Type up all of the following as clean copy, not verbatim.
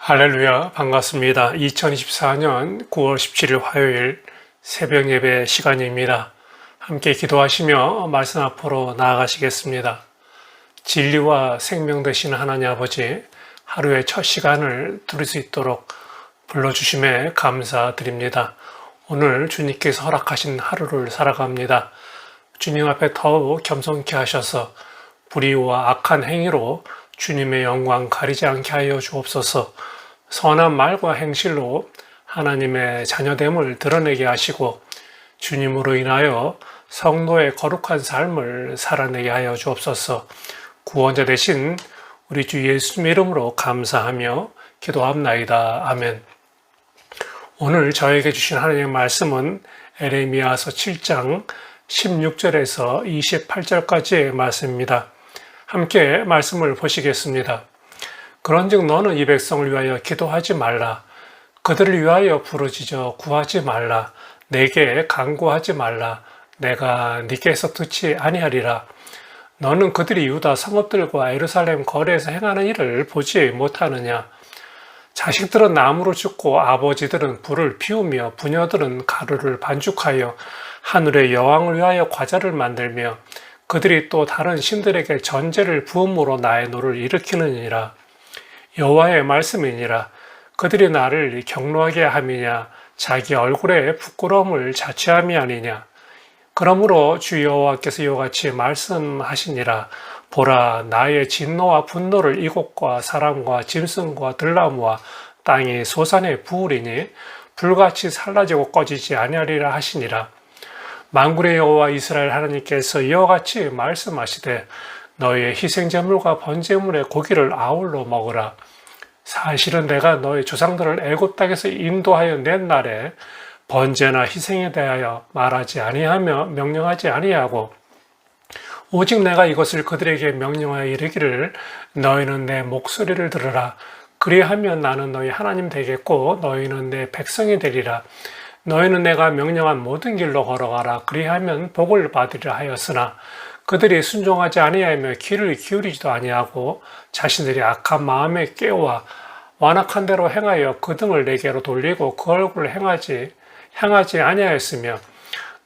할렐루야, 반갑습니다. 2024년 9월 17일 화요일 새벽 예배 시간입니다. 함께 기도하시며 말씀 앞으로 나아가시겠습니다. 진리와 생명 되신 하나님 아버지, 하루의 첫 시간을 누릴 수 있도록 불러주심에 감사드립니다. 오늘 주님께서 허락하신 하루를 살아갑니다. 주님 앞에 더욱 겸손케 하셔서 불의와 악한 행위로 주님의 영광 가리지 않게 하여 주옵소서. 선한 말과 행실로 하나님의 자녀됨을 드러내게 하시고 주님으로 인하여 성도의 거룩한 삶을 살아내게 하여 주옵소서. 구원자 되신 우리 주 예수님 이름으로 감사하며 기도합나이다. 아멘. 오늘 저에게 주신 하나님의 말씀은 에레미야서 7장 16절에서 28절까지의 말씀입니다. 함께 말씀을 보시겠습니다. 그런즉 너는 이 백성을 위하여 기도하지 말라. 그들을 위하여 부르짖어 구하지 말라. 내게 간구하지 말라. 내가 네게서 듣지 아니하리라. 너는 그들이 유다 성읍들과 예루살렘 거리에서 행하는 일을 보지 못하느냐. 자식들은 나무를 줍고 아버지들은 불을 피우며 부녀들은 가루를 반죽하여 하늘의 여왕을 위하여 과자를 만들며 그들이 또 다른 신들에게 전제를 부음으로 나의 노를 일으키느니라. 여호와의 말씀이니라. 그들이 나를 경노하게 함이냐. 자기 얼굴에 부끄러움을 자취함이 아니냐. 그러므로 주 여호와께서 이와같이 말씀하시니라. 보라, 나의 진노와 분노를 이곳과 사람과 짐승과 들나무와 땅이 소산에 부으리니 불같이 살라지고 꺼지지 아니하리라 하시니라. 만군의 여호와 이스라엘 하나님께서 이와 같이 말씀하시되 너희의 희생제물과 번제물의 고기를 아울러 먹으라. 사실은 내가 너희 조상들을 애굽 땅에서 인도하여 낸 날에 번제나 희생에 대하여 말하지 아니하며 명령하지 아니하고 오직 내가 이것을 그들에게 명령하여 이르기를 너희는 내 목소리를 들으라. 그리하면 나는 너희 하나님 되겠고 너희는 내 백성이 되리라. 너희는 내가 명령한 모든 길로 걸어가라. 그리하면 복을 받으리라 하였으나 그들이 순종하지 아니하며 귀를 기울이지도 아니하고 자신들이 악한 마음에 깨어 완악한 대로 행하여 그 등을 내게로 돌리고 그 얼굴을 향하지 아니하였으며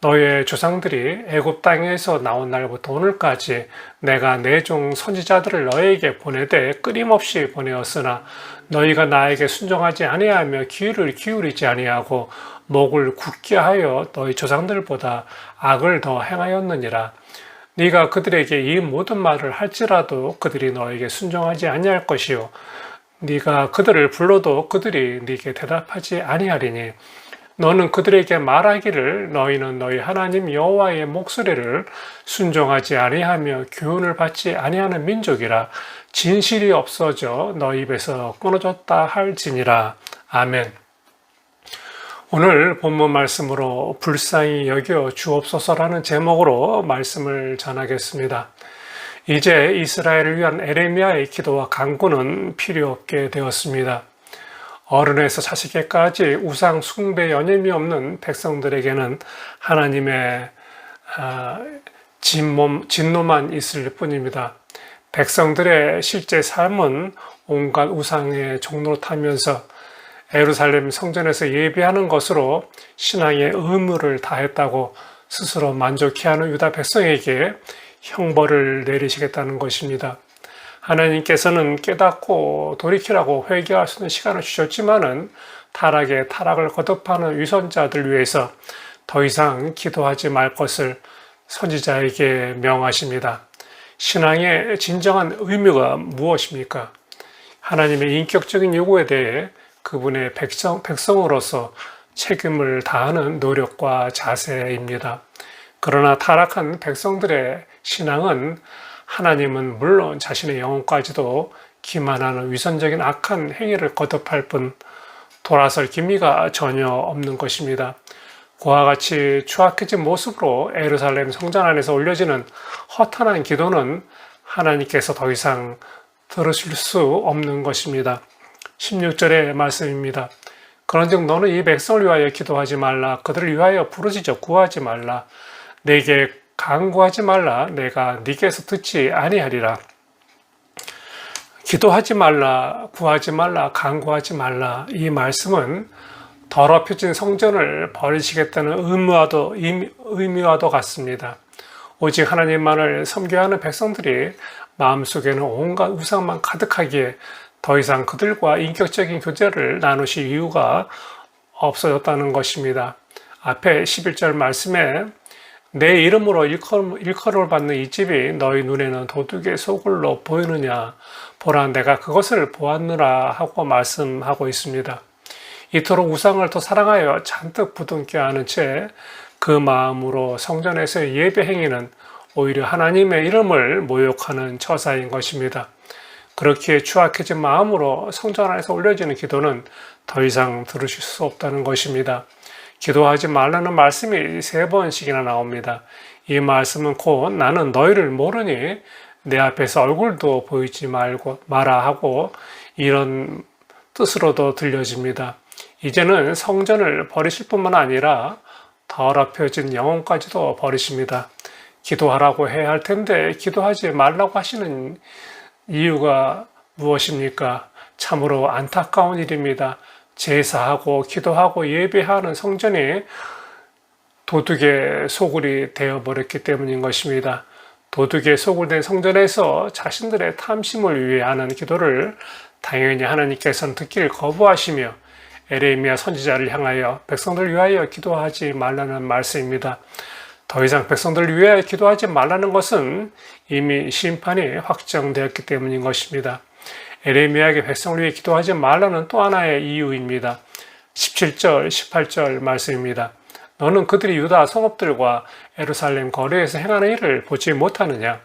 너희의 조상들이 애굽 땅에서 나온 날부터 오늘까지 내가 내 종 선지자들을 너희에게 보내되 끊임없이 보내었으나 너희가 나에게 순종하지 아니하며 귀를 기울이지 아니하고 목을 굳게 하여 너희 조상들보다 악을 더 행하였느니라. 네가 그들에게 이 모든 말을 할지라도 그들이 너에게 순종하지 아니할 것이요 네가 그들을 불러도 그들이 네게 대답하지 아니하리니 너는 그들에게 말하기를 너희는 너희 하나님 여호와의 목소리를 순종하지 아니하며 교훈을 받지 아니하는 민족이라. 진실이 없어져 너희 입에서 끊어졌다 할지니라. 아멘. 오늘 본문 말씀으로 불쌍히 여겨 주옵소서라는 제목으로 말씀을 전하겠습니다. 이제 이스라엘을 위한 에레미야의 기도와 간구는 필요 없게 되었습니다. 어른에서 자식에까지 우상 숭배 여념이 없는 백성들에게는 하나님의 진노만 있을 뿐입니다. 백성들의 실제 삶은 온갖 우상의 종로로 타면서 예루살렘 성전에서 예배하는 것으로 신앙의 의무를 다했다고 스스로 만족해하는 유다 백성에게 형벌을 내리시겠다는 것입니다. 하나님께서는 깨닫고 돌이키라고 회개할 수 있는 시간을 주셨지만은 타락에 타락을 거듭하는 위선자들 위해서 더 이상 기도하지 말 것을 선지자에게 명하십니다. 신앙의 진정한 의미가 무엇입니까? 하나님의 인격적인 요구에 대해 그분의 백성으로서 책임을 다하는 노력과 자세입니다. 그러나 타락한 백성들의 신앙은 하나님은 물론 자신의 영혼까지도 기만하는 위선적인 악한 행위를 거듭할 뿐 돌아설 기미가 전혀 없는 것입니다. 그와 같이 추악해진 모습으로 예루살렘 성전 안에서 올려지는 허탄한 기도는 하나님께서 더 이상 들으실 수 없는 것입니다. 16절의 말씀입니다. 그런즉 너는 이 백성을 위하여 기도하지 말라. 그들을 위하여 부르짖어 구하지 말라. 내게 간구하지 말라. 내가 네게서 듣지 아니하리라. 기도하지 말라, 구하지 말라, 간구하지 말라. 이 말씀은 더럽혀진 성전을 버리시겠다는 의미와도 같습니다. 오직 하나님만을 섬겨야 하는 백성들이 마음속에는 온갖 우상만 가득하기에 더 이상 그들과 인격적인 교제를 나누실 이유가 없어졌다는 것입니다. 앞에 11절 말씀에 내 이름으로 일컬음을 받는 이 집이 너희 눈에는 도둑의 소굴로 보이느냐, 보라 내가 그것을 보았느라 하고 말씀하고 있습니다. 이토록 우상을 더 사랑하여 잔뜩 부둥켜 안은 채 그 마음으로 성전에서의 예배 행위는 오히려 하나님의 이름을 모욕하는 처사인 것입니다. 그렇게 추악해진 마음으로 성전 안에서 올려지는 기도는 더 이상 들으실 수 없다는 것입니다. 기도하지 말라는 말씀이 3번씩이나 나옵니다. 이 말씀은 곧 나는 너희를 모르니 내 앞에서 얼굴도 보이지 마라 하고 이런 뜻으로도 들려집니다. 이제는 성전을 버리실 뿐만 아니라 더럽혀진 영혼까지도 버리십니다. 기도하라고 해야 할 텐데 기도하지 말라고 하시는 이유가 무엇입니까? 참으로 안타까운 일입니다. 제사하고 기도하고 예배하는 성전이 도둑의 소굴이 되어버렸기 때문인 것입니다. 도둑의 소굴된 성전에서 자신들의 탐심을 위해 하는 기도를 당연히 하나님께서는 듣기를 거부하시며 에레미야 선지자를 향하여 백성들을 위하여 기도하지 말라는 말씀입니다. 더 이상 백성들을 위하여 기도하지 말라는 것은 이미 심판이 확정되었기 때문인 것입니다. 에레미야에게 백성을 위해 기도하지 말라는 또 하나의 이유입니다. 17절, 18절 말씀입니다. 너는 그들이 유다 성읍들과 예루살렘 거리에서 행하는 일을 보지 못하느냐?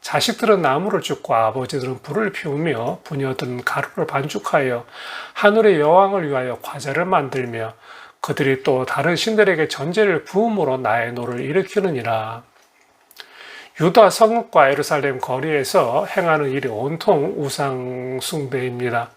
자식들은 나무를 줍고 아버지들은 불을 피우며 부녀들은 가루를 반죽하여 하늘의 여왕을 위하여 과자를 만들며 그들이 또 다른 신들에게 전제를 부음으로 나의 노를 일으키느니라. 유다 성읍과 예루살렘 거리에서 행하는 일이 온통 우상 숭배입니다.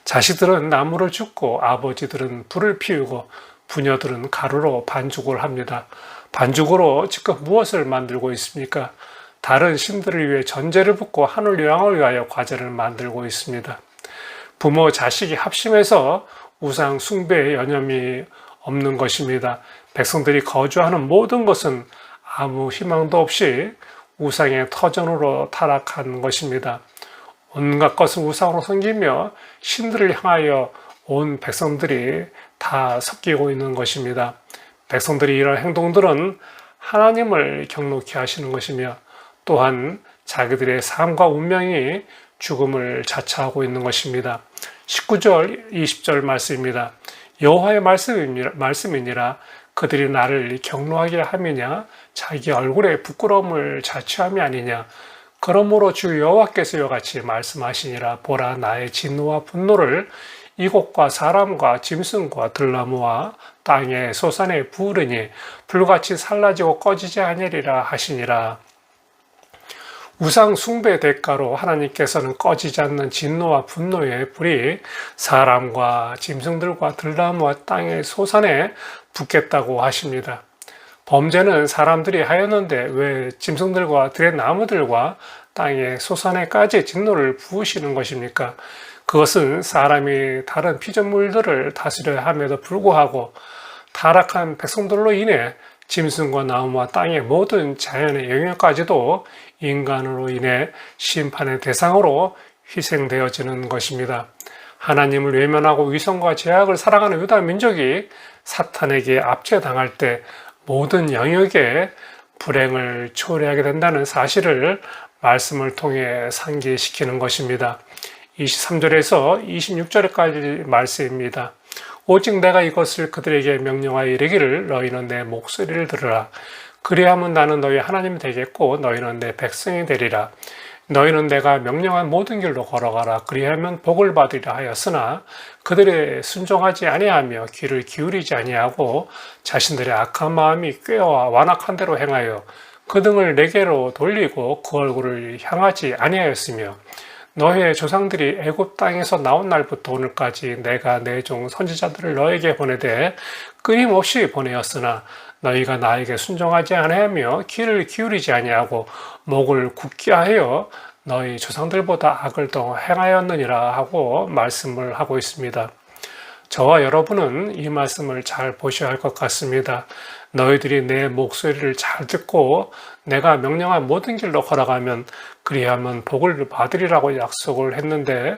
자식들은 나무를 줍고 아버지들은 불을 피우고 부녀들은 가루로 반죽을 합니다. 반죽으로 즉각 무엇을 만들고 있습니까? 다른 신들을 위해 전제를 붓고 하늘 여왕을 위하여 과자를 만들고 있습니다. 부모 자식이 합심해서 우상 숭배의 여념이 없는 것입니다. 백성들이 거주하는 모든 것은 아무 희망도 없이 우상의 터전으로 타락한 것입니다. 온갖 것을 우상으로 섬기며 신들을 향하여 온 백성들이 다 섞이고 있는 것입니다. 백성들이 이런 행동들은 하나님을 경록히 하시는 것이며 또한 자기들의 삶과 운명이 죽음을 자처하고 있는 것입니다. 19절, 20절 말씀입니다. 여호와의 말씀이니라 그들이 나를 경노하게 함이냐 자기 얼굴에 부끄러움을 자취함이 아니냐 그러므로 주 여호와께서 이와 같이 말씀하시니라 보라 나의 진노와 분노를 이곳과 사람과 짐승과 들나무와 땅의 소산에 부으르니 불같이 살라지고 꺼지지 아니리라 하시니라. 우상 숭배 대가로 하나님께서는 꺼지지 않는 진노와 분노의 불이 사람과 짐승들과 들나무와 땅의 소산에 붙겠다고 하십니다. 범죄는 사람들이 하였는데 왜 짐승들과 들의 나무들과 땅의 소산에까지 진노를 부으시는 것입니까? 그것은 사람이 다른 피조물들을 다스려야 함에도 불구하고 타락한 백성들로 인해 짐승과 나무와 땅의 모든 자연의 영역까지도 인간으로 인해 심판의 대상으로 희생되어지는 것입니다. 하나님을 외면하고 위선과 제약을 사랑하는 유다 민족이 사탄에게 압제당할 때 모든 영역에 불행을 초래하게 된다는 사실을 말씀을 통해 상기시키는 것입니다. 23절에서 26절까지 말씀입니다. 오직 내가 이것을 그들에게 명령하여 이르기를 너희는 내 목소리를 들으라. 그리하면 나는 너희 하나님이 되겠고 너희는 내 백성이 되리라. 너희는 내가 명령한 모든 길로 걸어가라. 그리하면 복을 받으리라 하였으나 그들의 순종하지 아니하며 귀를 기울이지 아니하고 자신들의 악한 마음이 꾀와 완악한 대로 행하여 그 등을 내게로 돌리고 그 얼굴을 향하지 아니하였으며 너희의 조상들이 애굽 땅에서 나온 날부터 오늘까지 내가 내 종 선지자들을 너에게 보내되 끊임없이 보내었으나 너희가 나에게 순종하지 아니하며 귀를 기울이지 아니하고 목을 굳게 하여 너희 조상들보다 악을 더 행하였느니라 하고 말씀을 하고 있습니다. 저와 여러분은 이 말씀을 잘 보셔야 할 것 같습니다. 너희들이 내 목소리를 잘 듣고 내가 명령한 모든 길로 걸어가면 그리하면 복을 받으리라고 약속을 했는데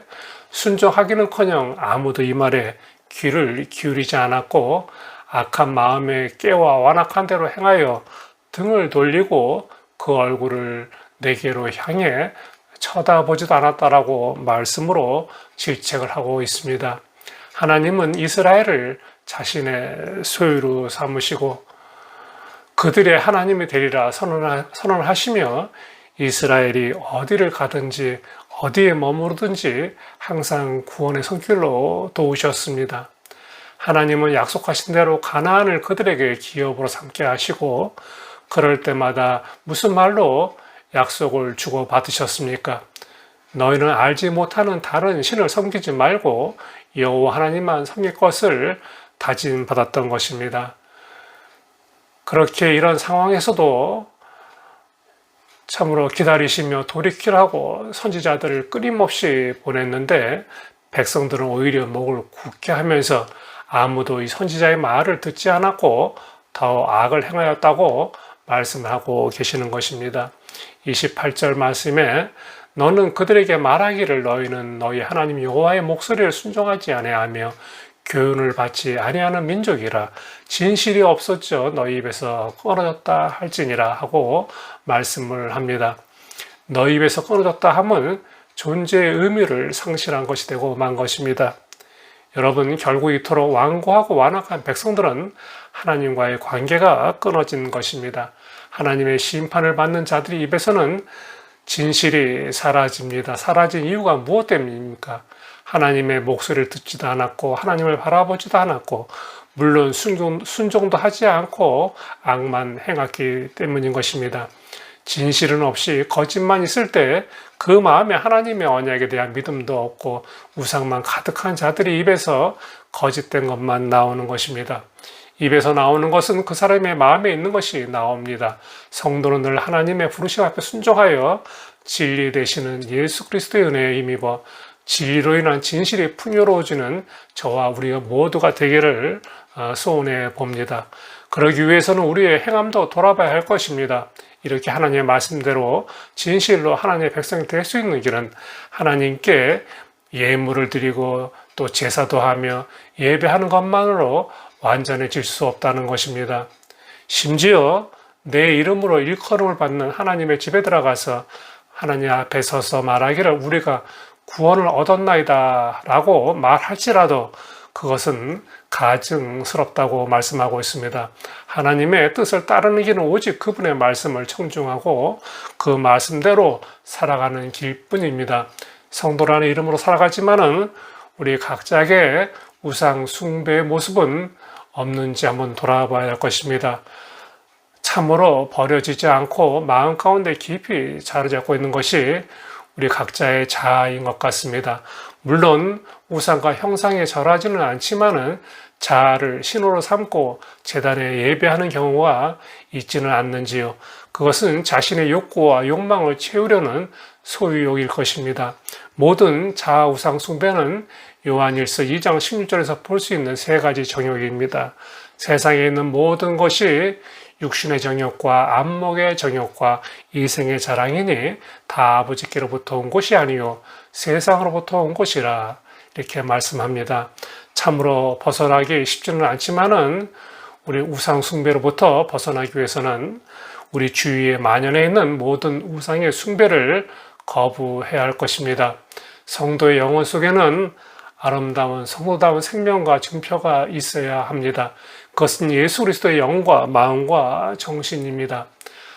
순종하기는커녕 아무도 이 말에 귀를 기울이지 않았고 악한 마음에 깨와 완악한 대로 행하여 등을 돌리고 그 얼굴을 내게로 향해 쳐다보지도 않았다라고 말씀으로 질책을 하고 있습니다. 하나님은 이스라엘을 자신의 소유로 삼으시고 그들의 하나님이 되리라 선언하시며 이스라엘이 어디를 가든지 어디에 머무르든지 항상 구원의 손길로 도우셨습니다. 하나님은 약속하신 대로 가나안을 그들에게 기업으로 삼게 하시고 그럴 때마다 무슨 말로 약속을 주고 받으셨습니까? 너희는 알지 못하는 다른 신을 섬기지 말고 여호와 하나님만 섬길 것을 다짐받았던 것입니다. 그렇게 이런 상황에서도 참으로 기다리시며 돌이키라고 선지자들을 끊임없이 보냈는데 백성들은 오히려 목을 굳게 하면서 아무도 이 선지자의 말을 듣지 않았고 더 악을 행하였다고 말씀을 하고 계시는 것입니다. 28절 말씀에 너는 그들에게 말하기를 너희는 너희 하나님 여호와의 목소리를 순종하지 아니하며 교훈을 받지 아니하는 민족이라 진실이 없었죠 너희 입에서 끊어졌다 할지니라 하고 말씀을 합니다. 너희 입에서 끊어졌다 함은 존재의 의미를 상실한 것이 되고 만 것입니다. 여러분 결국 이토록 완고하고 완악한 백성들은 하나님과의 관계가 끊어진 것입니다. 하나님의 심판을 받는 자들의 입에서는 진실이 사라집니다. 사라진 이유가 무엇 때문입니까? 하나님의 목소리를 듣지도 않았고 하나님을 바라보지도 않았고 물론 순종도 하지 않고 악만 행했기 때문인 것입니다. 진실은 없이 거짓만 있을 때 그 마음에 하나님의 언약에 대한 믿음도 없고 우상만 가득한 자들의 입에서 거짓된 것만 나오는 것입니다. 입에서 나오는 것은 그 사람의 마음에 있는 것이 나옵니다. 성도는 늘 하나님의 부르심 앞에 순종하여 진리 되시는 예수 그리스도의 은혜에 힘입어 진리로 인한 진실이 풍요로워지는 저와 우리가 모두가 되기를 소원해 봅니다. 그러기 위해서는 우리의 행함도 돌아봐야 할 것입니다. 이렇게 하나님의 말씀대로 진실로 하나님의 백성이 될 수 있는 길은 하나님께 예물을 드리고 또 제사도 하며 예배하는 것만으로 완전해질 수 없다는 것입니다. 심지어 내 이름으로 일컬음을 받는 하나님의 집에 들어가서 하나님 앞에 서서 말하기를 우리가 구원을 얻었나이다 라고 말할지라도 그것은 가증스럽다고 말씀하고 있습니다. 하나님의 뜻을 따르는 길은 오직 그분의 말씀을 청중하고 그 말씀대로 살아가는 길뿐입니다. 성도라는 이름으로 살아가지만은 우리 각자의 우상 숭배의 모습은 없는지 한번 돌아봐야 할 것입니다. 참으로 버려지지 않고 마음 가운데 깊이 자리 잡고 있는 것이 우리 각자의 자아인 것 같습니다. 물론 우상과 형상에 절하지는 않지만은 자아를 신호로 삼고 제단에 예배하는 경우가 있지는 않는지요. 그것은 자신의 욕구와 욕망을 채우려는 소유욕일 것입니다. 모든 자아 우상 숭배는 요한일서 2장 16절에서 볼 수 있는 세 가지 정욕입니다. 세상에 있는 모든 것이 육신의 정욕과 안목의 정욕과 이생의 자랑이니 다 아버지께로부터 온 것이 아니요 세상으로부터 온 것이라 이렇게 말씀합니다. 참으로 벗어나기 쉽지는 않지만은 우리 우상 숭배로부터 벗어나기 위해서는 우리 주위에 만연해 있는 모든 우상의 숭배를 거부해야 할 것입니다. 성도의 영혼 속에는 아름다운 성도다운 생명과 증표가 있어야 합니다. 그것은 예수 그리스도의 영과 마음과 정신입니다.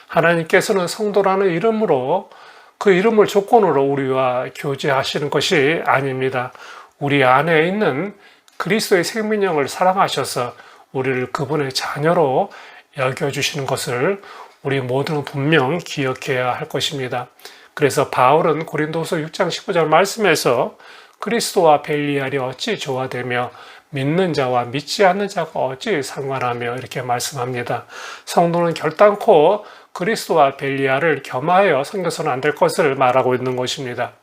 하나님께서는 성도라는 이름으로 그 이름을 조건으로 우리와 교제하시는 것이 아닙니다. 우리 안에 있는 그리스도의 생명을 사랑하셔서 우리를 그분의 자녀로 여겨주시는 것을 우리 모두는 분명 기억해야 할 것입니다. 그래서 바울은 고린도서 6장 15절 말씀에서 그리스도와 벨리알이 어찌 조화되며 믿는 자와 믿지 않는 자가 어찌 상관하며 이렇게 말씀합니다. 성도는 결단코 그리스도와 벨리알을 겸하여 섬겨서는 안 될 것을 말하고 있는 것입니다.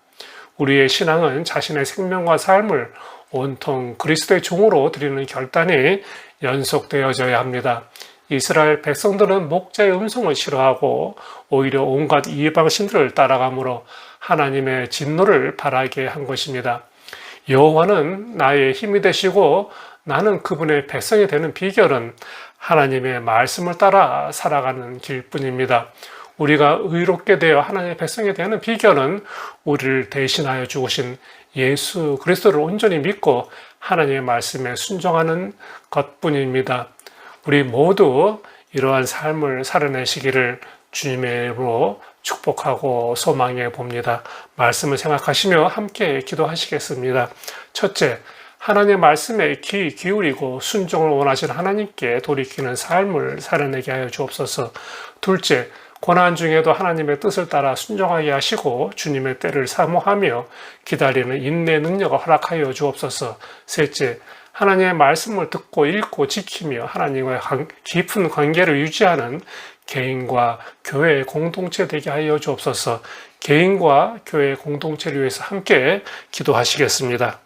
우리의 신앙은 자신의 생명과 삶을 온통 그리스도의 종으로 드리는 결단이 연속되어져야 합니다. 이스라엘 백성들은 목자의 음성을 싫어하고 오히려 온갖 이방신들을 따라가므로 하나님의 진노를 바라게 한 것입니다. 여호와는 나의 힘이 되시고 나는 그분의 백성이 되는 비결은 하나님의 말씀을 따라 살아가는 길뿐입니다. 우리가 의롭게 되어 하나님의 백성이 되는 비결은 우리를 대신하여 죽으신 예수 그리스도를 온전히 믿고 하나님의 말씀에 순종하는 것뿐입니다. 우리 모두 이러한 삶을 살아내시기를 주님의 이름으로 축복하고 소망해 봅니다. 말씀을 생각하시며 함께 기도하시겠습니다. 첫째, 하나님의 말씀에 귀 기울이고 순종을 원하시는 하나님께 돌이키는 삶을 살아내게 하여 주옵소서. 둘째, 고난 중에도 하나님의 뜻을 따라 순종하게 하시고 주님의 때를 사모하며 기다리는 인내 능력을 허락하여 주옵소서. 셋째, 하나님의 말씀을 듣고 읽고 지키며 하나님과의 깊은 관계를 유지하는 개인과 교회의 공동체 되게 하여 주옵소서. 개인과 교회의 공동체를 위해서 함께 기도하시겠습니다.